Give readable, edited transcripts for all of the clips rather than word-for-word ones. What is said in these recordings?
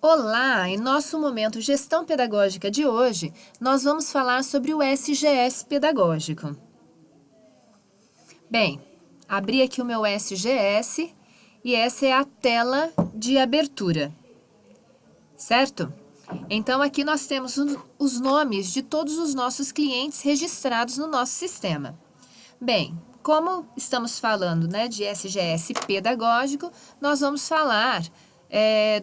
Olá! Em nosso momento Gestão Pedagógica de hoje, nós vamos falar sobre o SGS pedagógico. Bem, abri aqui o meu SGS e essa é a tela de abertura, certo? Então, aqui nós temos os nomes de todos os nossos clientes registrados no nosso sistema. Bem, como estamos falando, de SGS pedagógico, nós vamos falar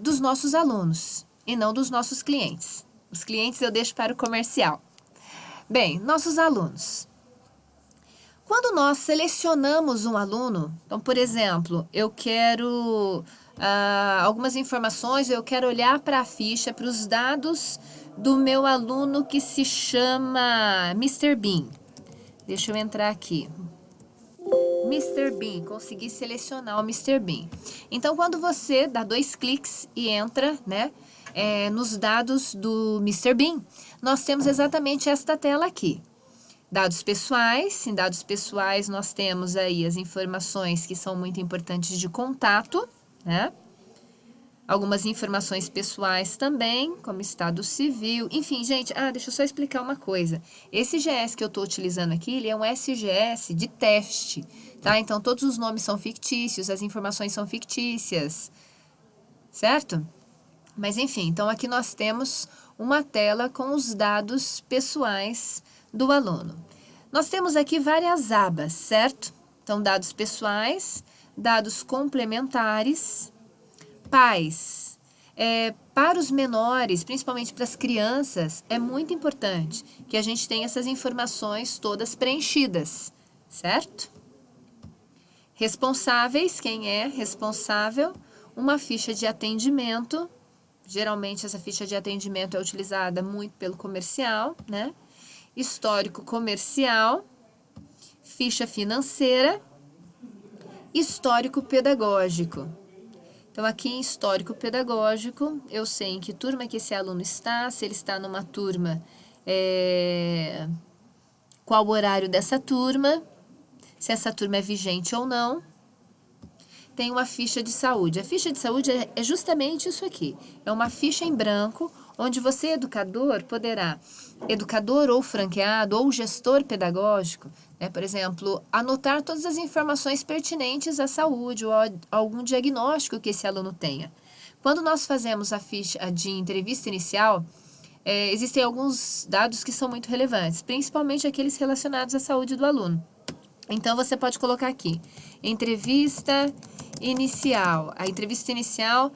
dos nossos alunos e não dos nossos clientes. Os clientes eu deixo para o comercial. Bem, nossos alunos. Quando nós selecionamos um aluno, então, por exemplo, eu quero algumas informações, eu quero olhar para a ficha, para os dados do meu aluno que se chama Mr. Bean. Deixa eu entrar aqui. Mr. Bean, consegui selecionar o Mr. Bean. Então, quando você dá 2 cliques e entra, nos dados do Mr. Bean, nós temos exatamente esta tela aqui. Dados pessoais. Em dados pessoais, nós temos aí as informações que são muito importantes de contato, Algumas informações pessoais também, como estado civil. Enfim, gente, deixa eu só explicar uma coisa. Esse GS que eu estou utilizando aqui, ele é um SGS de teste, tá? Então, todos os nomes são fictícios, as informações são fictícias, certo? Mas, enfim, então aqui nós temos uma tela com os dados pessoais do aluno. Nós temos aqui várias abas, certo? Então, dados pessoais, dados complementares, pais. Para os menores, principalmente para as crianças, é muito importante que a gente tenha essas informações todas preenchidas, certo? Responsáveis, quem é responsável? Uma ficha de atendimento. Geralmente essa ficha de atendimento é utilizada muito pelo comercial, Histórico comercial, ficha financeira, histórico pedagógico. Então, aqui em histórico pedagógico, eu sei em que turma que esse aluno está, se ele está numa turma, qual o horário dessa turma, se essa turma é vigente ou não. Tem uma ficha de saúde. A ficha de saúde é justamente isso aqui. É uma ficha em branco, onde você, educador ou franqueado, ou gestor pedagógico, por exemplo, anotar todas as informações pertinentes à saúde ou a algum diagnóstico que esse aluno tenha. Quando nós fazemos a ficha de entrevista inicial, existem alguns dados que são muito relevantes, principalmente aqueles relacionados à saúde do aluno. Então, você pode colocar aqui, entrevista inicial. A entrevista inicial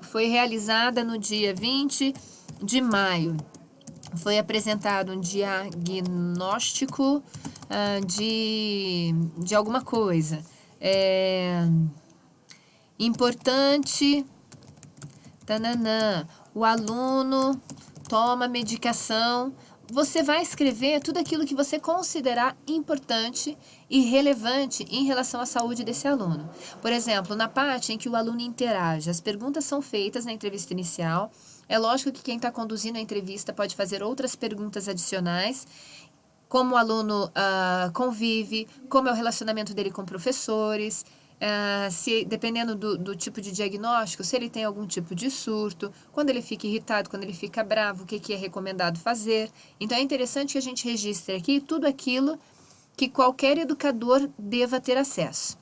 foi realizada no dia 20 de maio. Foi apresentado um diagnóstico de alguma coisa. Importante, o aluno toma medicação. Você vai escrever tudo aquilo que você considerar importante e relevante em relação à saúde desse aluno. Por exemplo, na parte em que o aluno interage, as perguntas são feitas na entrevista inicial. É lógico que quem está conduzindo a entrevista pode fazer outras perguntas adicionais, como o aluno convive, como é o relacionamento dele com professores, dependendo do tipo de diagnóstico, se ele tem algum tipo de surto, quando ele fica irritado, quando ele fica bravo, o que é recomendado fazer. Então, é interessante que a gente registre aqui tudo aquilo que qualquer educador deva ter acesso.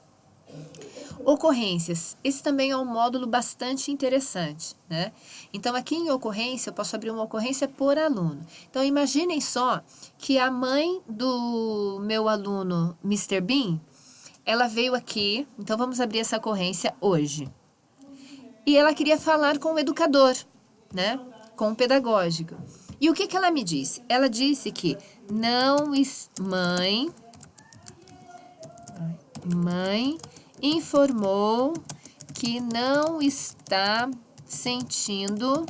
Ocorrências. Esse também é um módulo bastante interessante, Então, aqui em ocorrência, eu posso abrir uma ocorrência por aluno. Então, imaginem só que a mãe do meu aluno Mr. Bean, ela veio aqui, então vamos abrir essa ocorrência hoje. E ela queria falar com o educador, com o pedagógico. E o que ela me disse? Ela disse que mãe informou que não está sentindo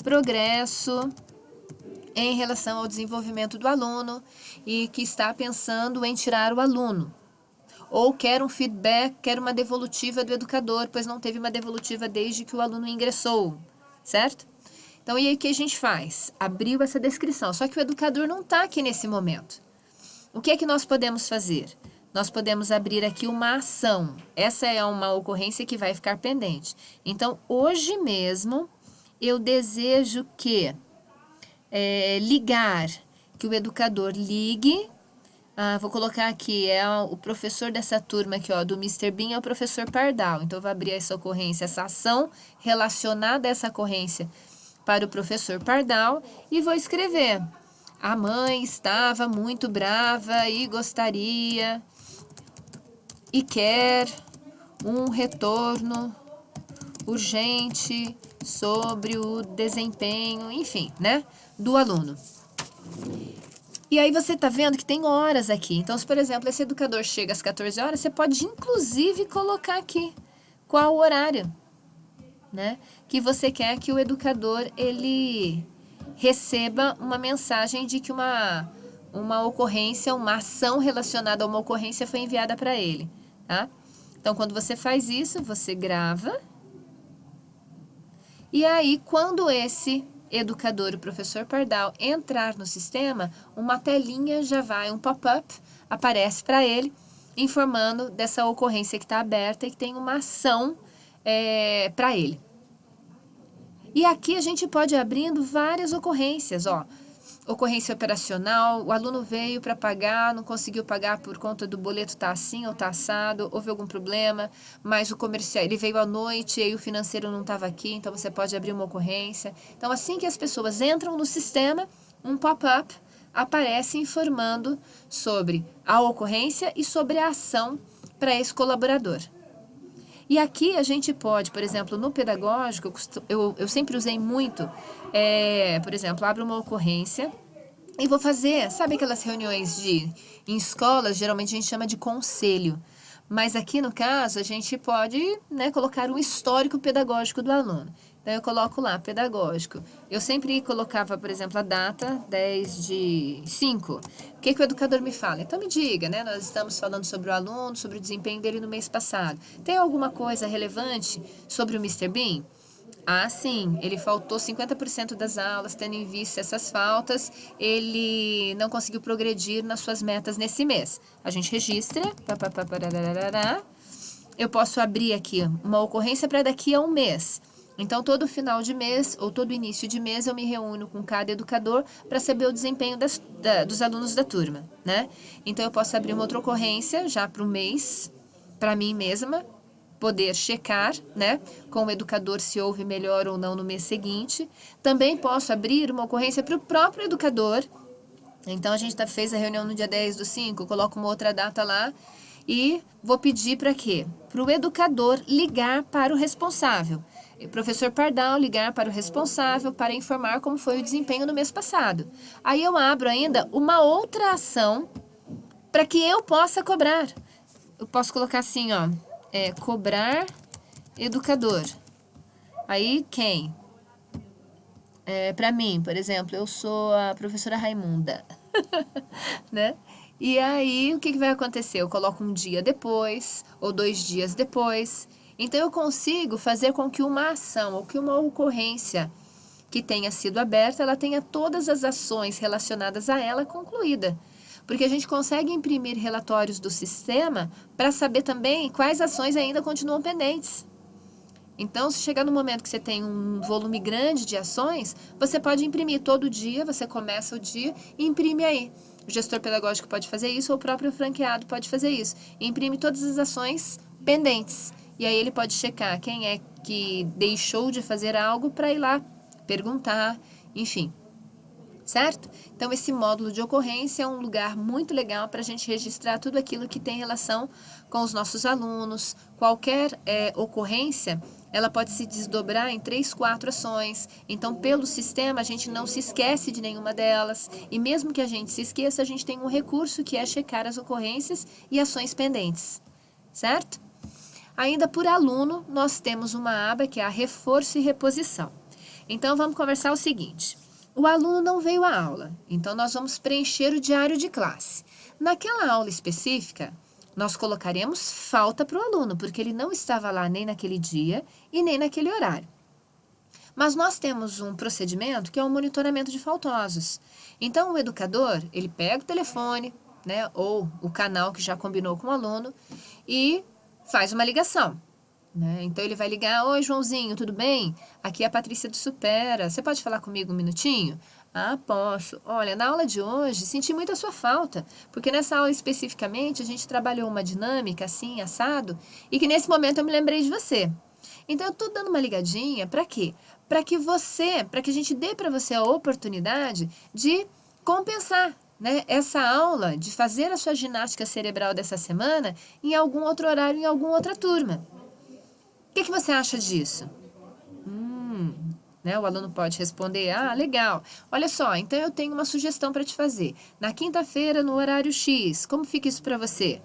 progresso em relação ao desenvolvimento do aluno e que está pensando em tirar o aluno. Ou quer um feedback, quer uma devolutiva do educador, pois não teve uma devolutiva desde que o aluno ingressou, certo? Então, e aí o que a gente faz? Abriu essa descrição, só que o educador não está aqui nesse momento. O que é que nós podemos fazer? Nós podemos abrir aqui uma ação. Essa é uma ocorrência que vai ficar pendente. Então, hoje mesmo, eu desejo que ligar, que o educador ligue. Vou colocar aqui, o professor dessa turma aqui, ó, do Mr. Bean é o professor Pardal. Então, eu vou abrir essa ocorrência, essa ação relacionada a essa ocorrência para o professor Pardal e vou escrever. A mãe estava muito brava e gostaria e quer um retorno urgente sobre o desempenho, enfim, né, do aluno. E aí você tá vendo que tem horas aqui. Então, se, por exemplo, esse educador chega às 14 horas, você pode, inclusive, colocar aqui qual o horário, né? Que você quer que o educador, ele receba uma mensagem de que uma ocorrência, uma ação relacionada a uma ocorrência foi enviada para ele, tá? Então, quando você faz isso, você grava. E aí, quando esse educador, o professor Pardal, entrar no sistema, uma telinha já vai, um pop-up, aparece para ele, informando dessa ocorrência que está aberta e que tem uma ação para ele. E aqui a gente pode ir abrindo várias ocorrências, ó. Ocorrência operacional, o aluno veio para pagar, não conseguiu pagar por conta do boleto tá assim ou tá assado, houve algum problema, mas o comercial, ele veio à noite e aí o financeiro não estava aqui, então você pode abrir uma ocorrência. Então, assim que as pessoas entram no sistema, um pop-up aparece informando sobre a ocorrência e sobre a ação para esse colaborador. E aqui a gente pode, por exemplo, no pedagógico, eu sempre usei muito, por exemplo, abro uma ocorrência e vou fazer, sabe aquelas reuniões em escolas, geralmente a gente chama de conselho. Mas aqui no caso, a gente pode, né, colocar um histórico pedagógico do aluno. Então, eu coloco lá, pedagógico. Eu sempre colocava, por exemplo, a data 10/5. O que o educador me fala? Então, me diga, né? Nós estamos falando sobre o aluno, sobre o desempenho dele no mês passado. Tem alguma coisa relevante sobre o Mr. Bean? Sim, ele faltou 50% das aulas, tendo em vista essas faltas, ele não conseguiu progredir nas suas metas nesse mês. A gente registra. Eu posso abrir aqui uma ocorrência para daqui a um mês. Então, todo final de mês ou todo início de mês, eu me reúno com cada educador para saber o desempenho dos alunos da turma, né? Então, eu posso abrir uma outra ocorrência já para o mês, para mim mesma, poder checar, né, com o educador se houve melhor ou não no mês seguinte. Também posso abrir uma ocorrência para o próprio educador. Então, a gente fez a reunião no dia 10/5, coloco uma outra data lá e vou pedir para quê? Para o educador ligar para o responsável. O professor Pardal ligar para o responsável para informar como foi o desempenho no mês passado. Aí eu abro ainda uma outra ação para que eu possa cobrar. Eu posso colocar assim, ó, cobrar educador. Aí quem? Para mim, por exemplo, eu sou a professora Raimunda, né? E aí, o que vai acontecer? Eu coloco um dia depois, ou 2 dias depois. Então, eu consigo fazer com que uma ação ou que uma ocorrência que tenha sido aberta, ela tenha todas as ações relacionadas a ela concluída. Porque a gente consegue imprimir relatórios do sistema para saber também quais ações ainda continuam pendentes. Então, se chegar no momento que você tem um volume grande de ações, você pode imprimir todo dia, você começa o dia e imprime aí. O gestor pedagógico pode fazer isso, ou o próprio franqueado pode fazer isso. Imprime todas as ações pendentes. E aí ele pode checar quem é que deixou de fazer algo para ir lá perguntar, enfim. Certo? Então, esse módulo de ocorrência é um lugar muito legal para a gente registrar tudo aquilo que tem relação com os nossos alunos. Qualquer ocorrência, ela pode se desdobrar em 3, 4 ações. Então, pelo sistema, a gente não se esquece de nenhuma delas. E mesmo que a gente se esqueça, a gente tem um recurso que é checar as ocorrências e ações pendentes. Certo? Ainda por aluno, nós temos uma aba que é a reforço e reposição. Então, vamos conversar o seguinte. O aluno não veio à aula, então nós vamos preencher o diário de classe. Naquela aula específica, nós colocaremos falta para o aluno, porque ele não estava lá nem naquele dia e nem naquele horário. Mas nós temos um procedimento que é o monitoramento de faltosos. Então, o educador, ele pega o telefone, né, ou o canal que já combinou com o aluno e faz uma ligação. né? Então, ele vai ligar: oi, Joãozinho, tudo bem? Aqui é a Patrícia do Supera. Você pode falar comigo um minutinho? Ah, posso. Olha, na aula de hoje, senti muito a sua falta, porque nessa aula especificamente, a gente trabalhou uma dinâmica assim, assado, e que nesse momento eu me lembrei de você. Então, eu tô dando uma ligadinha para quê? Para que a gente dê para você a oportunidade de compensar, né, essa aula, de fazer a sua ginástica cerebral dessa semana em algum outro horário, em alguma outra turma. O que você acha disso? Né, o aluno pode responder: ah, legal. Olha só, então eu tenho uma sugestão para te fazer. Na quinta-feira, no horário X, como fica isso para você?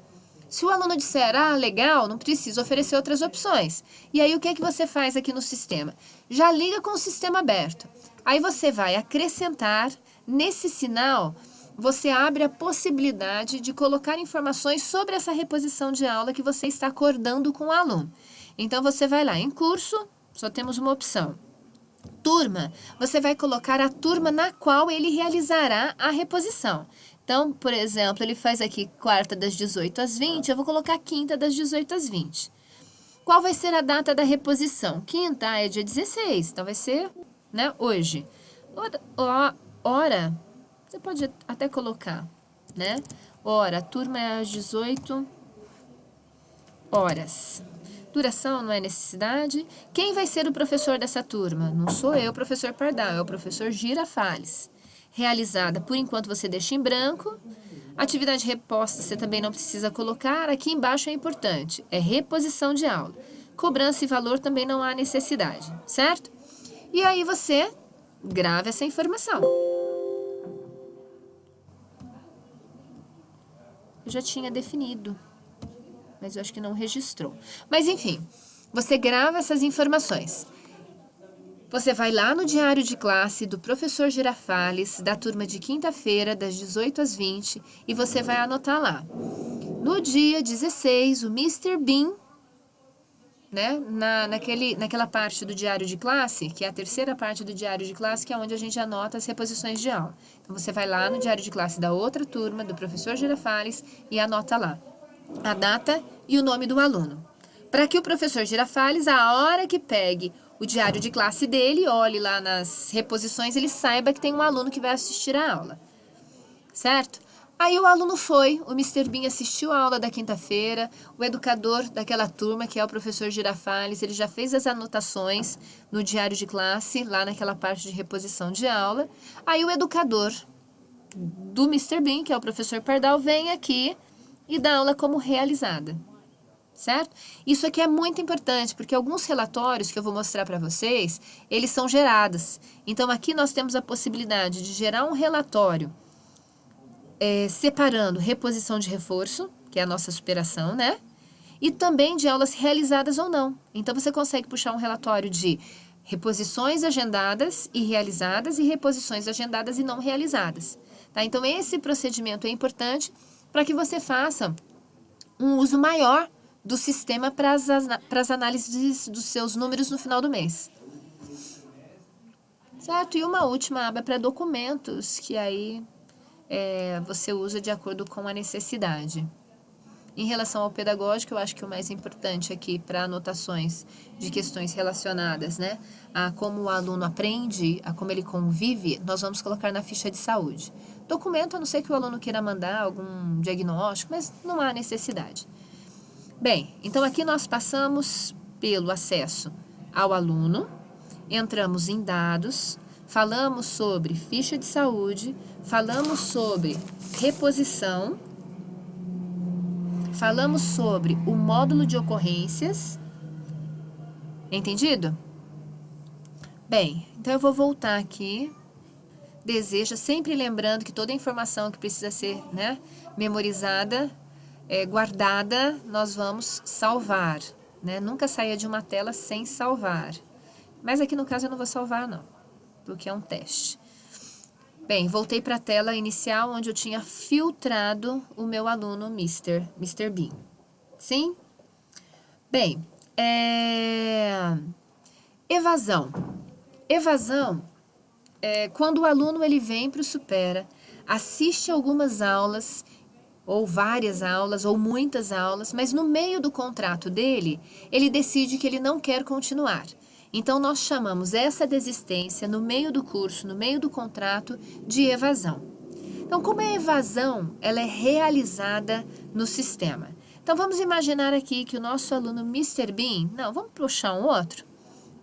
Se o aluno disser: ah, legal, não precisa oferecer outras opções. E aí, o que é que você faz aqui no sistema? Já liga com o sistema aberto. Aí você vai acrescentar, nesse sinal, você abre a possibilidade de colocar informações sobre essa reposição de aula que você está acordando com o aluno. Então, você vai lá em curso, só temos uma opção. Turma, você vai colocar a turma na qual ele realizará a reposição. Então, por exemplo, ele faz aqui quarta das 18 às 20, eu vou colocar quinta das 18 às 20. Qual vai ser a data da reposição? Quinta é dia 16, então vai ser, né, hoje. Hora, você pode até colocar, né? Hora, a turma é às 18 horas. Duração não é necessidade. Quem vai ser o professor dessa turma? Não sou eu, professor Pardal, é o professor Girafales. Realizada, por enquanto você deixa em branco. Atividade reposta você também não precisa colocar. Aqui embaixo é importante, é reposição de aula. Cobrança e valor também não há necessidade, certo? E aí você grava essa informação. Eu já tinha definido, mas eu acho que não registrou. Mas enfim, você grava essas informações. Você vai lá no diário de classe do professor Girafales, da turma de quinta-feira, das 18 às 20, e você vai anotar lá. No dia 16, o Mr. Bean, né, naquela parte do diário de classe, que é a terceira parte do diário de classe, que é onde a gente anota as reposições de aula. Então, você vai lá no diário de classe da outra turma, do professor Girafales, e anota lá a data e o nome do aluno. Para que o professor Girafales, a hora que pegue o diário de classe dele, olhe lá nas reposições, ele saiba que tem um aluno que vai assistir a aula, certo? Aí o aluno foi, o Mr. Bean assistiu a aula da quinta-feira, o educador daquela turma, que é o professor Girafales, ele já fez as anotações no diário de classe, lá naquela parte de reposição de aula. Aí o educador do Mr. Bean, que é o professor Pardal, vem aqui e dá aula como realizada, certo? Isso aqui é muito importante, porque alguns relatórios que eu vou mostrar para vocês, eles são gerados. Então, aqui nós temos a possibilidade de gerar um relatório separando reposição de reforço, que é a nossa superação, né? E também de aulas realizadas ou não. Então, você consegue puxar um relatório de reposições agendadas e realizadas e reposições agendadas e não realizadas. Tá? Então, esse procedimento é importante para que você faça um uso maior do sistema para as análises dos seus números no final do mês. Certo? E uma última aba para documentos, que aí você usa de acordo com a necessidade. Em relação ao pedagógico, eu acho que o mais importante aqui para anotações de questões relacionadas, né, a como o aluno aprende, a como ele convive, nós vamos colocar na ficha de saúde. Documento, a não ser que o aluno queira mandar algum diagnóstico, mas não há necessidade. Bem, então aqui nós passamos pelo acesso ao aluno, entramos em dados, falamos sobre ficha de saúde, falamos sobre reposição, falamos sobre o módulo de ocorrências. Entendido? Bem, então eu vou voltar aqui. Deseja, sempre lembrando que toda a informação que precisa ser, né, memorizada, guardada, nós vamos salvar, né? Nunca saia de uma tela sem salvar. Mas aqui no caso eu não vou salvar não, porque é um teste. Bem, voltei para a tela inicial onde eu tinha filtrado o meu aluno Mr. Bean. Sim? Bem, evasão. Evasão é quando o aluno ele vem para o Supera, assiste algumas aulas ou várias aulas, ou muitas aulas, mas no meio do contrato dele, ele decide que ele não quer continuar. Então, nós chamamos essa desistência no meio do curso, no meio do contrato, de evasão. Então, como a evasão, ela é realizada no sistema. Então, vamos imaginar aqui que o nosso aluno Mr. Bean, não, vamos puxar um outro?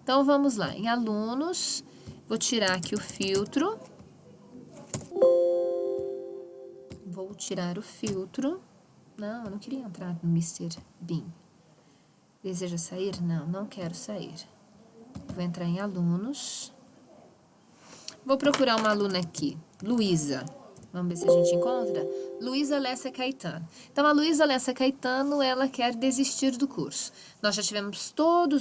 Então, vamos lá, em alunos, vou tirar aqui o filtro. Vou tirar o filtro. Não, eu não queria entrar no Mr. Bean. Deseja sair? Não, não quero sair. Vou entrar em alunos. Vou procurar uma aluna aqui, Luísa. Vamos ver se a gente encontra. Luísa Lessa Caetano. Então, a Luísa Lessa Caetano, ela quer desistir do curso. Nós já tivemos todo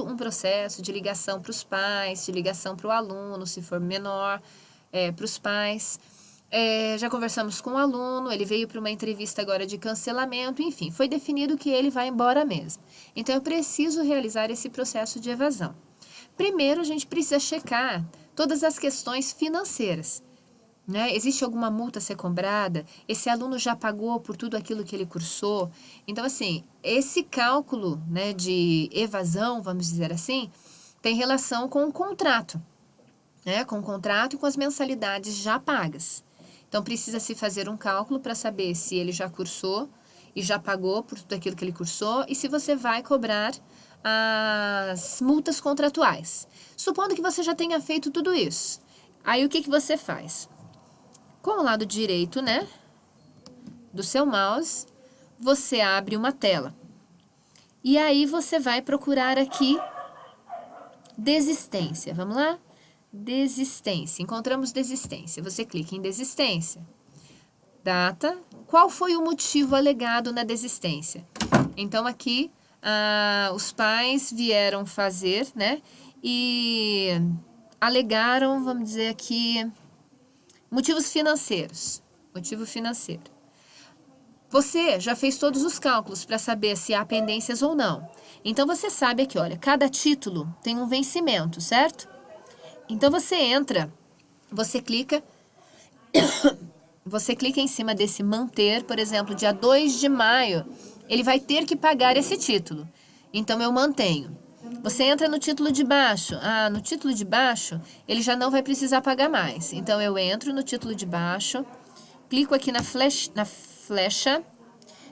um processo de ligação para os pais, de ligação para o aluno, se for menor, para os pais. Já conversamos com o aluno, ele veio para uma entrevista agora de cancelamento, enfim, foi definido que ele vai embora mesmo. Então, eu preciso realizar esse processo de evasão. Primeiro, a gente precisa checar todas as questões financeiras. Né? Existe alguma multa a ser cobrada? Esse aluno já pagou por tudo aquilo que ele cursou? Então, assim, esse cálculo, né, de evasão, vamos dizer assim, tem relação com o contrato, né? Com o contrato e com as mensalidades já pagas. Então, precisa se fazer um cálculo para saber se ele já cursou e já pagou por tudo aquilo que ele cursou e se você vai cobrar as multas contratuais. Supondo que você já tenha feito tudo isso. Aí, o que você faz? Com o lado direito, né, do seu mouse, você abre uma tela. E aí, você vai procurar aqui desistência. Vamos lá? Desistência. Encontramos desistência. Você clica em desistência. Data. Qual foi o motivo alegado na desistência? Então, aqui, os pais vieram fazer, né, e alegaram, vamos dizer aqui, motivos financeiros. Motivo financeiro. Você já fez todos os cálculos para saber se há pendências ou não. Então, você sabe aqui, olha, cada título tem um vencimento, certo? Então, você entra, você clica em cima desse manter, por exemplo, dia 2 de maio, ele vai ter que pagar esse título. Então, eu mantenho. Você entra no título de baixo. No título de baixo, ele já não vai precisar pagar mais. Então, eu entro no título de baixo, clico aqui na flecha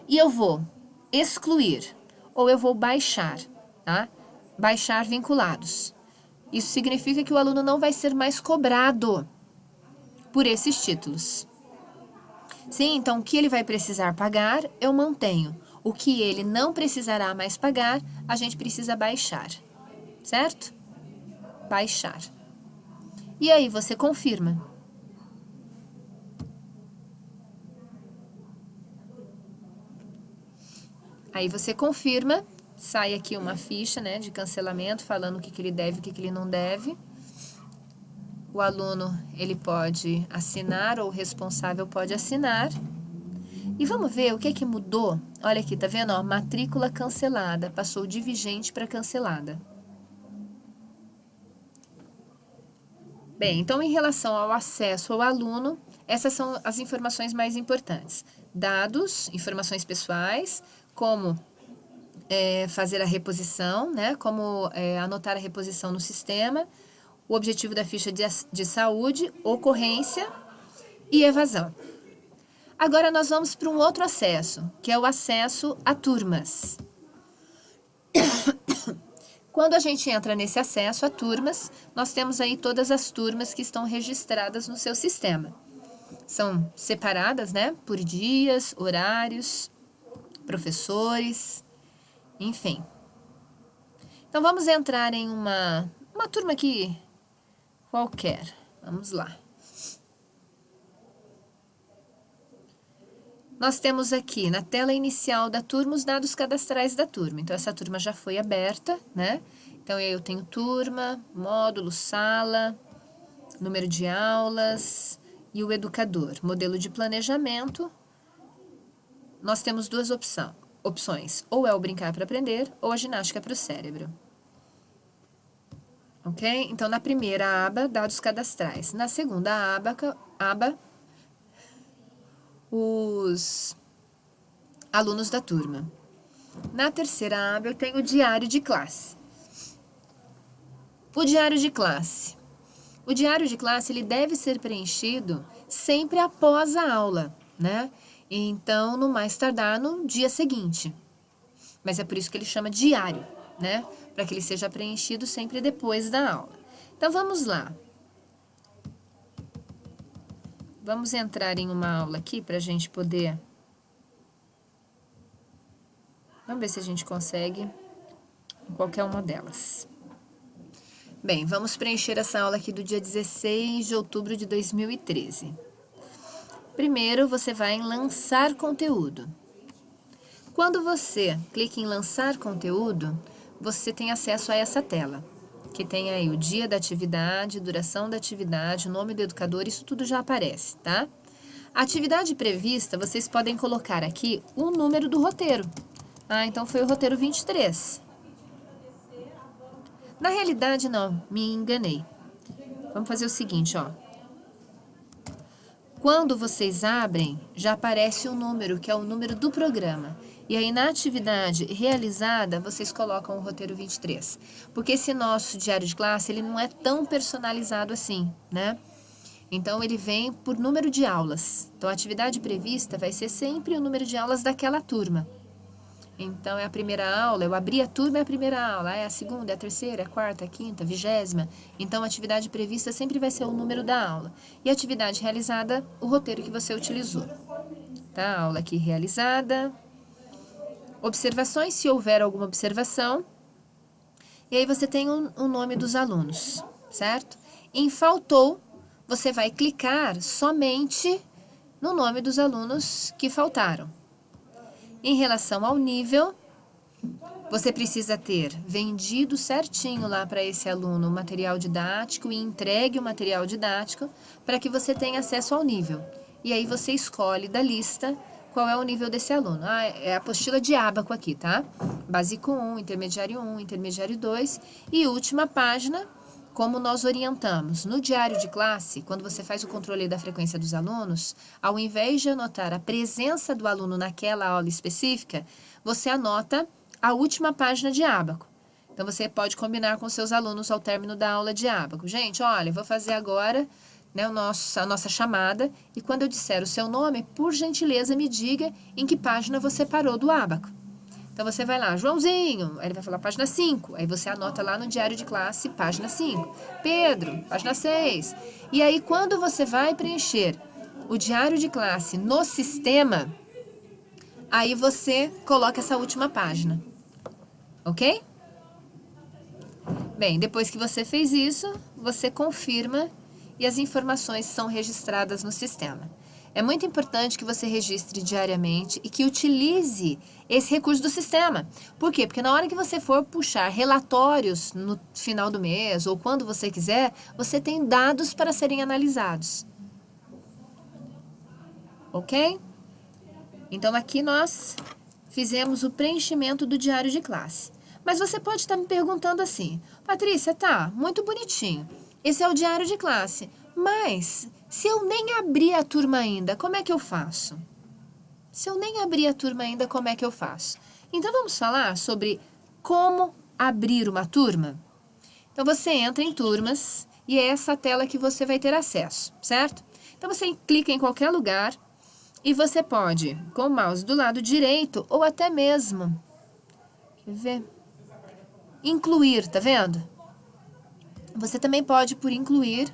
e eu vou excluir ou eu vou baixar, tá? Baixar vinculados. Isso significa que o aluno não vai ser mais cobrado por esses títulos. Sim, então o que ele vai precisar pagar, eu mantenho. O que ele não precisará mais pagar, a gente precisa baixar, certo? Baixar. E aí você confirma. Aí você confirma, sai aqui uma ficha, né, de cancelamento, falando o que ele deve e o que ele não deve. O aluno, ele pode assinar ou o responsável pode assinar. E vamos ver o que mudou. Olha aqui, tá vendo? Ó, matrícula cancelada, passou de vigente para cancelada. Bem, então em relação ao acesso ao aluno, essas são as informações mais importantes. Dados, informações pessoais, como fazer a reposição, né? Como anotar a reposição no sistema, o objetivo da ficha de saúde, ocorrência e evasão. Agora, nós vamos para um outro acesso, que é o acesso a turmas. Quando a gente entra nesse acesso a turmas, nós temos aí todas as turmas que estão registradas no seu sistema. São separadas, né, por dias, horários, professores, enfim. Então, vamos entrar em uma turma aqui qualquer. Vamos lá. Nós temos aqui na tela inicial da turma os dados cadastrais da turma. Então, essa turma já foi aberta, né? Então, eu tenho turma, módulo, sala, número de aulas e o educador. Modelo de planejamento. Nós temos duas opções. Ou é o brincar para aprender ou a ginástica para o cérebro. Ok? Então, na primeira aba, dados cadastrais. Na segunda aba os alunos da turma. Na terceira aba, eu tenho o diário de classe. O diário de classe. O diário de classe, ele deve ser preenchido sempre após a aula, né? Então, no mais tardar no dia seguinte. Mas é por isso que ele chama diário, né? Para que ele seja preenchido sempre depois da aula. Então, vamos lá. Vamos entrar em uma aula aqui para a gente poder... Vamos ver se a gente consegue em qualquer uma delas. Bem, vamos preencher essa aula aqui do dia 16 de outubro de 2013. Primeiro, você vai em lançar conteúdo. Quando você clica em lançar conteúdo, você tem acesso a essa tela, que tem aí o dia da atividade, duração da atividade, o nome do educador, isso tudo já aparece, tá? A atividade prevista, vocês podem colocar aqui o número do roteiro. Ah, então foi o roteiro 23. Na realidade, não, me enganei. Vamos fazer o seguinte, ó. Quando vocês abrem, já aparece um número, que é o número do programa. E aí, na atividade realizada, vocês colocam o roteiro 23. Porque esse nosso diário de classe, ele não é tão personalizado assim, né? Então, ele vem por número de aulas. Então, a atividade prevista vai ser sempre o número de aulas daquela turma. Então, é a primeira aula, eu abri a turma, é a primeira aula, é a segunda, é a terceira, é a quarta, é a quinta, a 20ª. Então, a atividade prevista sempre vai ser o número da aula. E a atividade realizada, o roteiro que você utilizou. Tá? Aula aqui realizada. Observações, se houver alguma observação. E aí, você tem o nome dos alunos, certo? Em faltou, você vai clicar somente no nome dos alunos que faltaram. Em relação ao nível, você precisa ter vendido certinho lá para esse aluno o material didático e entregue o material didático para que você tenha acesso ao nível. E aí você escolhe da lista qual é o nível desse aluno. Ah, é a apostila de ábaco aqui, tá? Básico 1, intermediário 1, intermediário 2 e última página, como nós orientamos. No diário de classe, quando você faz o controle da frequência dos alunos, ao invés de anotar a presença do aluno naquela aula específica, você anota a última página de ábaco. Então, você pode combinar com seus alunos ao término da aula de ábaco. Gente, olha, vou fazer agora, né, a nossa chamada, e quando eu disser o seu nome, por gentileza, me diga em que página você parou do ábaco. Então, você vai lá, Joãozinho, aí ele vai falar página 5, aí você anota lá no diário de classe, página 5. Pedro, página 6. E aí, quando você vai preencher o diário de classe no sistema, aí você coloca essa última página, ok? Bem, depois que você fez isso, você confirma e as informações são registradas no sistema. É muito importante que você registre diariamente e que utilize esse recurso do sistema. Por quê? Porque na hora que você for puxar relatórios no final do mês ou quando você quiser, você tem dados para serem analisados. Ok? Então, aqui nós fizemos o preenchimento do diário de classe. Mas você pode estar me perguntando assim, Patrícia, tá, muito bonitinho. Esse é o diário de classe, mas se eu nem abrir a turma ainda, como é que eu faço? Se eu nem abrir a turma ainda, como é que eu faço? Então, vamos falar sobre como abrir uma turma? Então, você entra em turmas e é essa tela que você vai ter acesso, certo? Então, você clica em qualquer lugar e você pode, com o mouse do lado direito ou até mesmo, quer ver? Incluir, tá vendo? Você também pode, por incluir,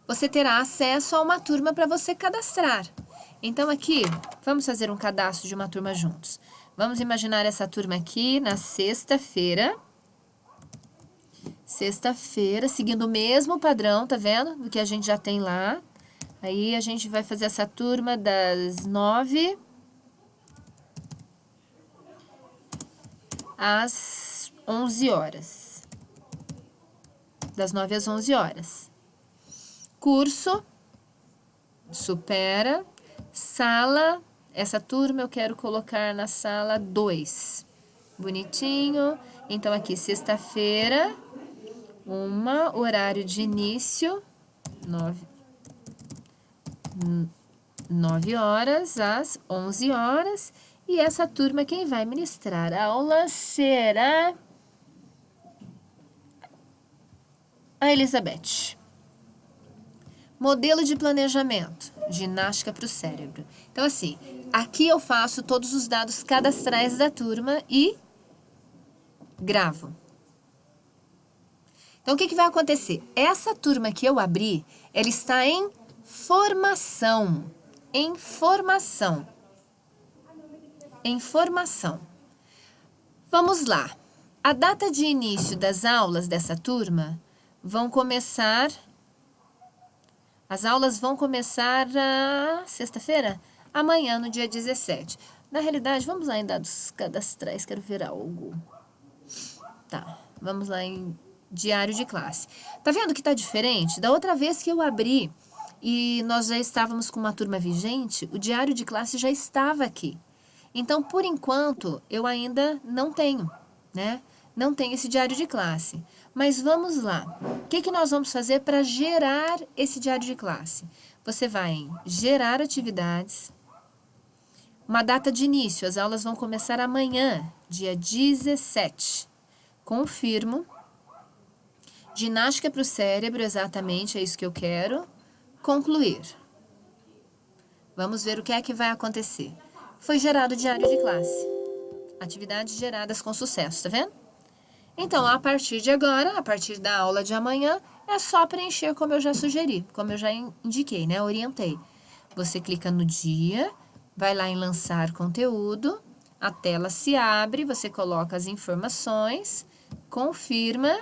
você terá acesso a uma turma para você cadastrar. Então, aqui, vamos fazer um cadastro de uma turma juntos. Vamos imaginar essa turma aqui na sexta-feira. Sexta-feira, seguindo o mesmo padrão, tá vendo? Do que a gente já tem lá. Aí, a gente vai fazer essa turma das 9 às 11 horas. Das 9 às 11 horas. Curso, supera, sala, essa turma eu quero colocar na sala 2. Bonitinho. Então, aqui, sexta-feira, horário de início, 9. 9 horas às 11 horas. E essa turma, quem vai ministrar a aula será a Elizabeth. Modelo de planejamento, ginástica para o cérebro. Então, assim, aqui eu faço todos os dados cadastrais da turma e gravo. Então, o que vai acontecer? Essa turma que eu abri, ela está em formação. Em formação. Vamos lá. A data de início das aulas dessa turma vão começar... As aulas vão começar sexta-feira? Amanhã, no dia 17. Na realidade, vamos lá em dados cadastrais, quero ver algo. Tá, vamos lá em diário de classe. Tá vendo que tá diferente? Da outra vez que eu abri e nós já estávamos com uma turma vigente, o diário de classe já estava aqui. Então, por enquanto, eu ainda não tenho, né? Não tenho esse diário de classe. Mas vamos lá. O que nós vamos fazer para gerar esse diário de classe? Você vai em gerar atividades. Uma data de início. As aulas vão começar amanhã, dia 17. Confirmo. Ginástica para o cérebro, exatamente, é isso que eu quero. Concluir. Vamos ver o que é que vai acontecer. Foi gerado o diário de classe. Atividades geradas com sucesso, tá vendo? Então, a partir de agora, a partir da aula de amanhã, é só preencher como eu já sugeri, como eu já indiquei, né? Orientei. Você clica no dia, vai lá em lançar conteúdo, a tela se abre, você coloca as informações, confirma,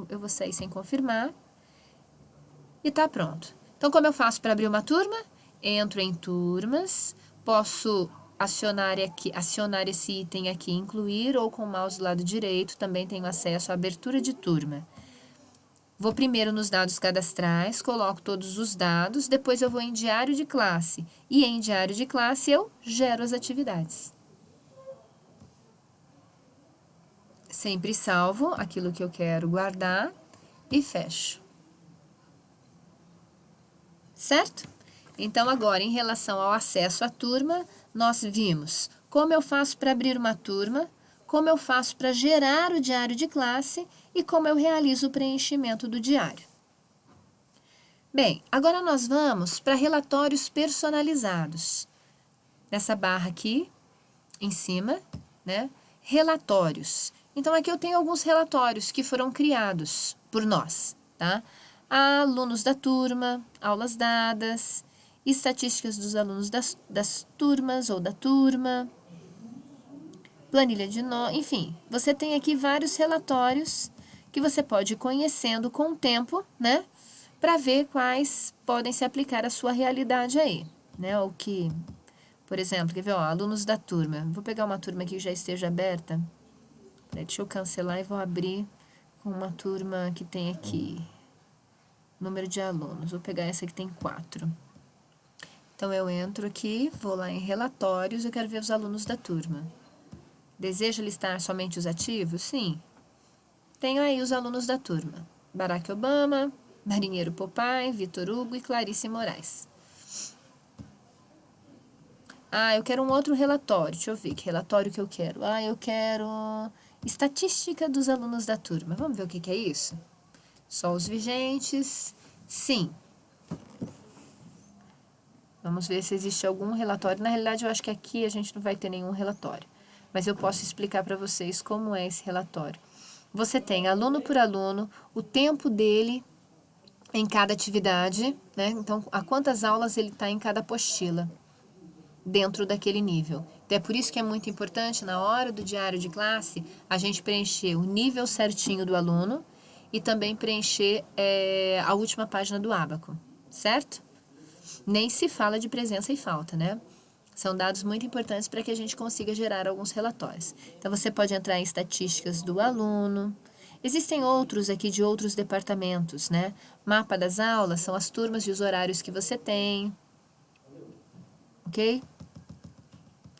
eu vou sair sem confirmar, e tá pronto. Então, como eu faço para abrir uma turma? Entro em turmas, posso acionar esse item aqui, incluir, ou com o mouse do lado direito, também tenho acesso à abertura de turma. Vou primeiro nos dados cadastrais, coloco todos os dados, depois eu vou em diário de classe. E em diário de classe eu gero as atividades. Sempre salvo aquilo que eu quero guardar e fecho. Certo? Então, agora, em relação ao acesso à turma, nós vimos como eu faço para abrir uma turma, como eu faço para gerar o diário de classe e como eu realizo o preenchimento do diário. Bem, agora nós vamos para relatórios personalizados. Nessa barra aqui, em cima, né? Relatórios. Então, aqui eu tenho alguns relatórios que foram criados por nós, tá? Alunos da turma, aulas dadas, estatísticas dos alunos das turmas ou da turma, planilha de enfim, você tem aqui vários relatórios que você pode ir conhecendo com o tempo, né? Para ver quais podem se aplicar à sua realidade aí, né? O que, por exemplo, quer ver, ó, alunos da turma. Vou pegar uma turma aqui que já esteja aberta. Deixa eu cancelar e vou abrir com uma turma que tem aqui número de alunos. Vou pegar essa que tem 4. Então, eu entro aqui, vou lá em relatórios, eu quero ver os alunos da turma. Deseja listar somente os ativos? Sim. Tenho aí os alunos da turma. Barack Obama, Marinheiro Popeye, Vitor Hugo e Clarice Moraes. Eu quero um outro relatório. Deixa eu ver que relatório que eu quero. Eu quero estatística dos alunos da turma. Vamos ver o que é isso? Só os vigentes. Sim. Vamos ver se existe algum relatório. Na realidade, eu acho que aqui a gente não vai ter nenhum relatório. Mas eu posso explicar para vocês como é esse relatório. Você tem aluno por aluno, o tempo dele em cada atividade, né? Então, a quantas aulas ele está em cada apostila dentro daquele nível. Então, é por isso que é muito importante, na hora do diário de classe, a gente preencher o nível certinho do aluno e também preencher a última página do ábaco, certo? Nem se fala de presença e falta, né? São dados muito importantes para que a gente consiga gerar alguns relatórios. Então, você pode entrar em estatísticas do aluno. Existem outros aqui de outros departamentos, né? Mapa das aulas são as turmas e os horários que você tem. Ok?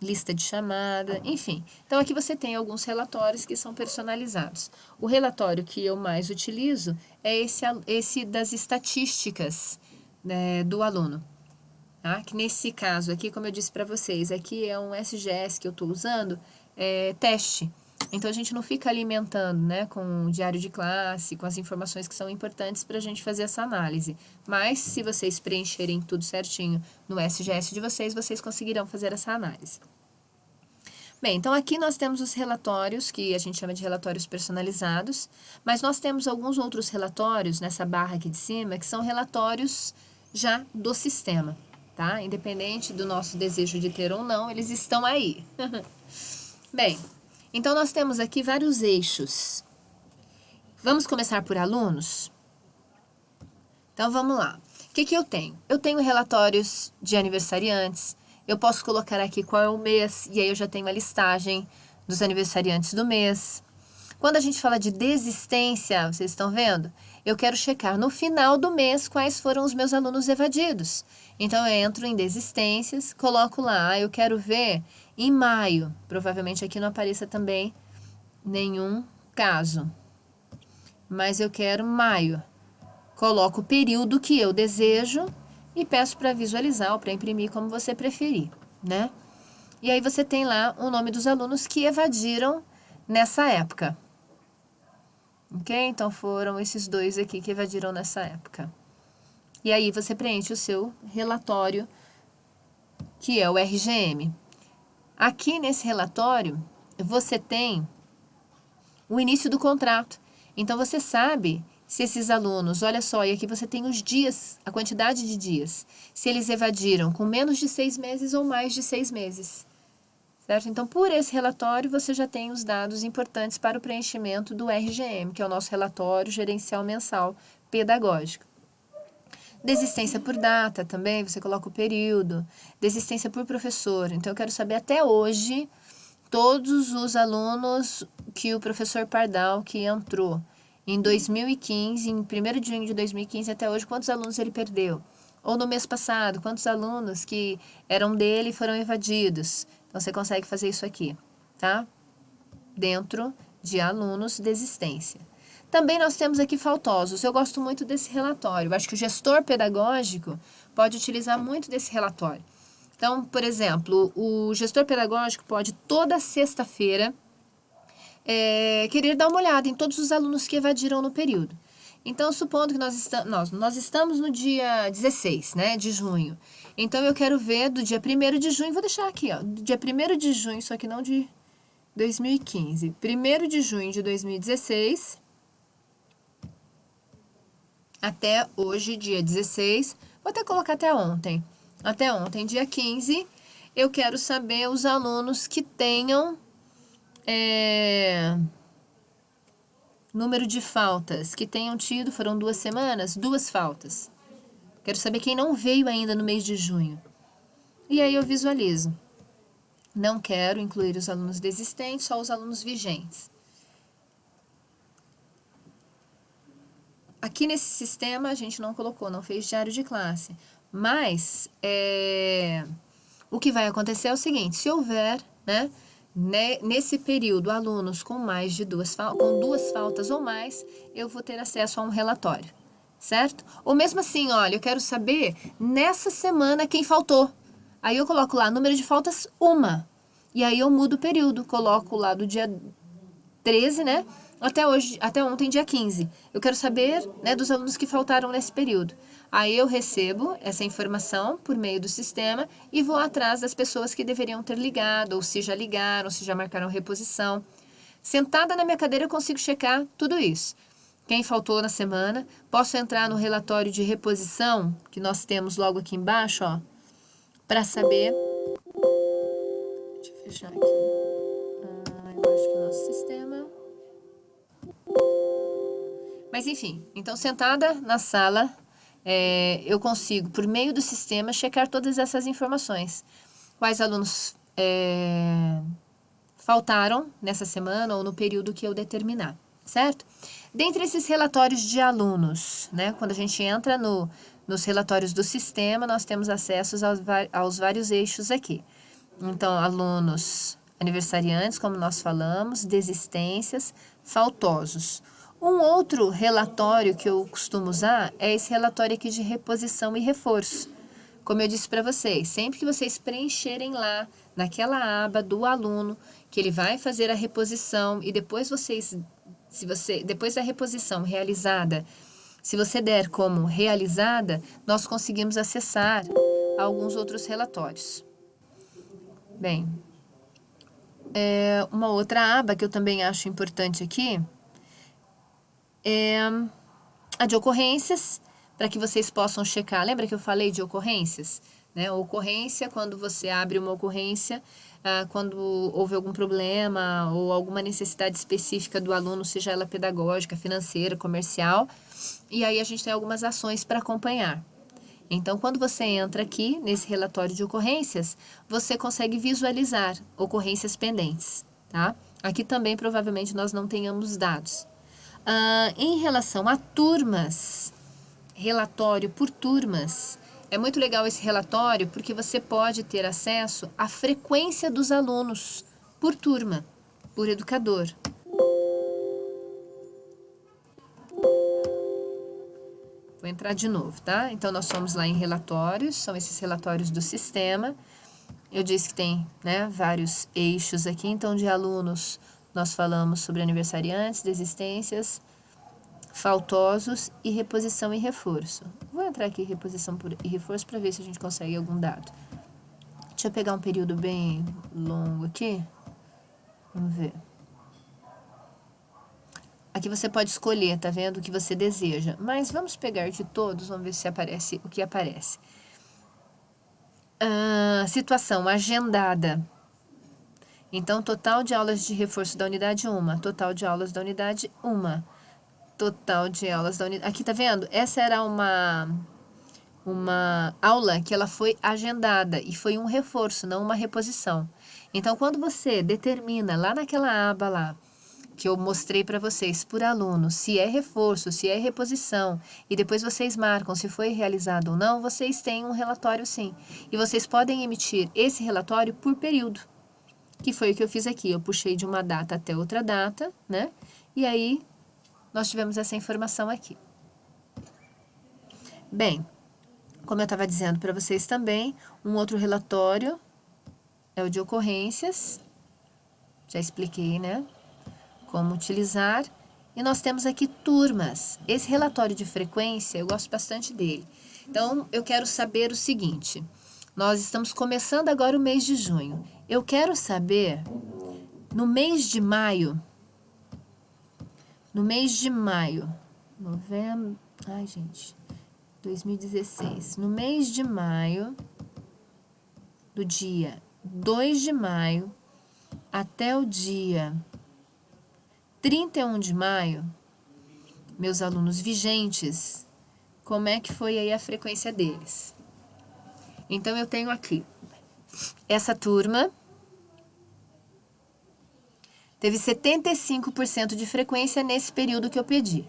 Lista de chamada, enfim. Então, aqui você tem alguns relatórios que são personalizados. O relatório que eu mais utilizo é esse das estatísticas, né, do aluno. tá? Que nesse caso aqui, como eu disse para vocês, aqui é um SGS que eu estou usando, teste. Então, a gente não fica alimentando, né, com o diário de classe, com as informações que são importantes para a gente fazer essa análise. Mas, se vocês preencherem tudo certinho no SGS de vocês, vocês conseguirão fazer essa análise. Bem, então aqui nós temos os relatórios, que a gente chama de relatórios personalizados, mas nós temos alguns outros relatórios nessa barra aqui de cima, que são relatórios já do sistema, tá? Independente do nosso desejo de ter ou não, eles estão aí. Bem, então nós temos aqui vários eixos. Vamos começar por alunos? Então vamos lá. O que eu tenho? Eu tenho relatórios de aniversariantes. Eu posso colocar aqui qual é o mês, e aí eu já tenho a listagem dos aniversariantes do mês. Quando a gente fala de desistência, vocês estão vendo? Eu quero checar no final do mês quais foram os meus alunos evadidos. Então, eu entro em desistências, coloco lá, eu quero ver em maio. Provavelmente aqui não apareça também nenhum caso. Mas eu quero maio. Coloco o período que eu desejo e peço para visualizar ou para imprimir, como você preferir, né? E aí você tem lá o nome dos alunos que evadiram nessa época. Ok? Então, foram esses dois aqui que evadiram nessa época. E aí você preenche o seu relatório, que é o RGM. Aqui nesse relatório, você tem o início do contrato. Então, você sabe se esses alunos, olha só, e aqui você tem os dias, a quantidade de dias, se eles evadiram com menos de 6 meses ou mais de 6 meses, certo? Então, por esse relatório, você já tem os dados importantes para o preenchimento do RGM, que é o nosso relatório gerencial mensal pedagógico. Desistência por data também, você coloca o período. Desistência por professor, então eu quero saber até hoje todos os alunos que o professor Pardal que entrou em 2015, em 1º de junho de 2015 até hoje, quantos alunos ele perdeu? Ou no mês passado, quantos alunos que eram dele foram evadidos? Então, você consegue fazer isso aqui, tá? Dentro de alunos, desistência. Também nós temos aqui faltosos. Eu gosto muito desse relatório. Eu acho que o gestor pedagógico pode utilizar muito desse relatório. Então, por exemplo, o gestor pedagógico pode toda sexta-feira querer dar uma olhada em todos os alunos que evadiram no período. Então, supondo que nós estamos no dia 16, né, de junho. Então, eu quero ver do dia 1º de junho, vou deixar aqui, ó, do dia 1º de junho, só que não de 2015. 1º de junho de 2016 até hoje, dia 16, vou até colocar até ontem. Até ontem, dia 15, eu quero saber os alunos que tenham número de faltas que tenham tido, foram 2 semanas, 2 faltas. Quero saber quem não veio ainda no mês de junho. E aí eu visualizo. Não quero incluir os alunos desistentes, só os alunos vigentes. Aqui nesse sistema a gente não colocou, não fez diário de classe. Mas o que vai acontecer é o seguinte, se houver, né, nesse período, alunos com mais de 2 faltas ou mais, eu vou ter acesso a um relatório, certo? Ou mesmo assim, olha, eu quero saber nessa semana quem faltou. Aí eu coloco lá, número de faltas, 1. E aí eu mudo o período, coloco lá do dia 13, né? Até ontem, dia 15. Eu quero saber, né, dos alunos que faltaram nesse período. Aí eu recebo essa informação por meio do sistema e vou atrás das pessoas que deveriam ter ligado, ou se já ligaram, se já marcaram reposição. Sentada na minha cadeira eu consigo checar tudo isso. Quem faltou na semana, posso entrar no relatório de reposição, que nós temos logo aqui embaixo, ó, para saber. Deixa eu fechar aqui. Eu acho que é o nosso sistema. Mas enfim, então sentada na sala, eu consigo, por meio do sistema, checar todas essas informações. Quais alunos faltaram nessa semana ou no período que eu determinar, certo? Dentre esses relatórios de alunos, né, quando a gente entra nos relatórios do sistema, nós temos acesso aos vários eixos aqui. Então, alunos aniversariantes, como nós falamos, desistências, faltosos. Um outro relatório que eu costumo usar é esse relatório aqui de reposição e reforço. Como eu disse para vocês, sempre que vocês preencherem lá, naquela aba do aluno, que ele vai fazer a reposição e depois depois da reposição realizada, se você der como realizada, nós conseguimos acessar alguns outros relatórios. Bem, uma outra aba que eu também acho importante aqui é a de ocorrências, para que vocês possam checar. Lembra que eu falei de ocorrências? Né? Ocorrência, quando você abre uma ocorrência, quando houve algum problema ou alguma necessidade específica do aluno, seja ela pedagógica, financeira, comercial, e aí a gente tem algumas ações para acompanhar. Então, quando você entra aqui nesse relatório de ocorrências, você consegue visualizar ocorrências pendentes, tá? Aqui também provavelmente nós não tenhamos dados. Em relação a turmas, relatório por turmas, é muito legal esse relatório porque você pode ter acesso à frequência dos alunos por turma, por educador. Vou entrar de novo, tá? Então, nós fomos lá em relatórios, são esses relatórios do sistema. Eu disse que tem, né, vários eixos aqui. Então, de alunos, nós falamos sobre aniversariantes, desistências, faltosos e reposição e reforço. Vou entrar aqui em reposição e reforço para ver se a gente consegue algum dado. Deixa eu pegar um período bem longo aqui. Vamos ver. Aqui você pode escolher, tá vendo, o que você deseja. Mas vamos pegar de todos, vamos ver se aparece o que aparece. Situação agendada. Então, total de aulas de reforço da unidade 1, total de aulas da unidade 1, total de aulas da unidade... Aqui, tá vendo? Essa era uma aula que ela foi agendada e foi um reforço, não uma reposição. Então, quando você determina lá naquela aba lá, que eu mostrei para vocês por aluno, se é reforço, se é reposição, e depois vocês marcam se foi realizado ou não, vocês têm um relatório sim. E vocês podem emitir esse relatório por período, que foi o que eu fiz aqui. Eu puxei de uma data até outra data, né? E aí, nós tivemos essa informação aqui. Bem, como eu estava dizendo para vocês também, um outro relatório é o de ocorrências. Já expliquei, né? Como utilizar. E nós temos aqui turmas. Esse relatório de frequência, eu gosto bastante dele. Então, eu quero saber o seguinte. Nós estamos começando agora o mês de junho. Eu quero saber, no mês de maio, novembro, 2016, no mês de maio, do dia 2 de maio até o dia 31 de maio, meus alunos vigentes, como é que foi aí a frequência deles? Então, eu tenho aqui, essa turma teve 75% de frequência nesse período que eu pedi.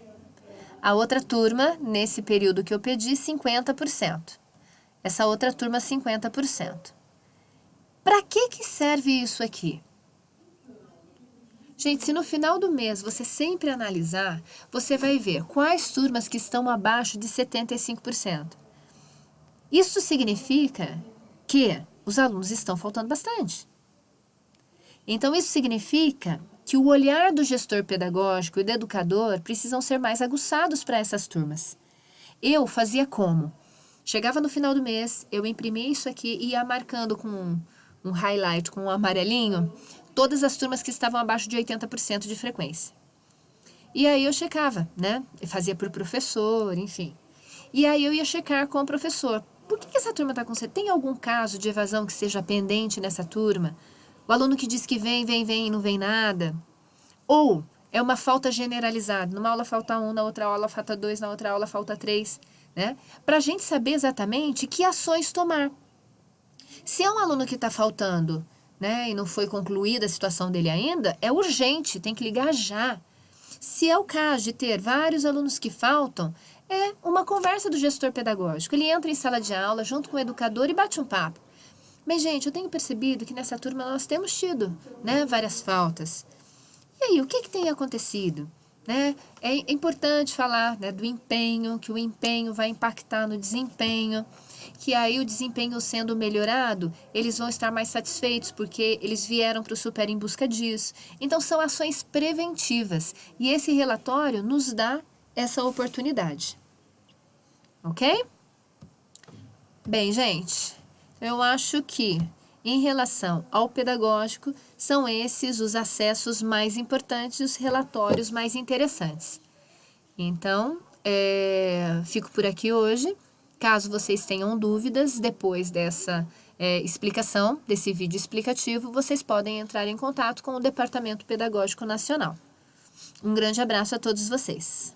A outra turma, nesse período que eu pedi, 50%. Essa outra turma, 50%. Para que serve isso aqui? Gente, se no final do mês você sempre analisar, você vai ver quais turmas que estão abaixo de 75%. Isso significa que os alunos estão faltando bastante. Então, isso significa que o olhar do gestor pedagógico e do educador precisam ser mais aguçados para essas turmas. Eu fazia como? Chegava no final do mês, eu imprimia isso aqui e ia marcando com um highlight, com um amarelinho, todas as turmas que estavam abaixo de 80% de frequência. E aí eu checava, né? Eu fazia por professor, enfim. E aí eu ia checar com o professor. Por que essa turma está com... Tem algum caso de evasão que seja pendente nessa turma? O aluno que diz que vem e não vem nada? Ou é uma falta generalizada? Numa aula falta 1, na outra aula falta 2, na outra aula falta 3, né? Para a gente saber exatamente que ações tomar. Se é um aluno que está faltando, né, e não foi concluída a situação dele ainda, é urgente, tem que ligar já. Se é o caso de ter vários alunos que faltam, é uma conversa do gestor pedagógico. Ele entra em sala de aula junto com o educador e bate um papo. Mas, gente, eu tenho percebido que nessa turma nós temos tido, né, várias faltas. E aí, o que tem acontecido? Né? É importante falar, né, do empenho, que o empenho vai impactar no desempenho. que aí o desempenho sendo melhorado, eles vão estar mais satisfeitos porque eles vieram para o Super em busca disso. Então, são ações preventivas e esse relatório nos dá essa oportunidade. Ok? Bem, gente, eu acho que em relação ao pedagógico, são esses os acessos mais importantes e os relatórios mais interessantes. Então, fico por aqui hoje. Caso vocês tenham dúvidas depois dessa explicação, desse vídeo explicativo, vocês podem entrar em contato com o Departamento Pedagógico Nacional. Um grande abraço a todos vocês.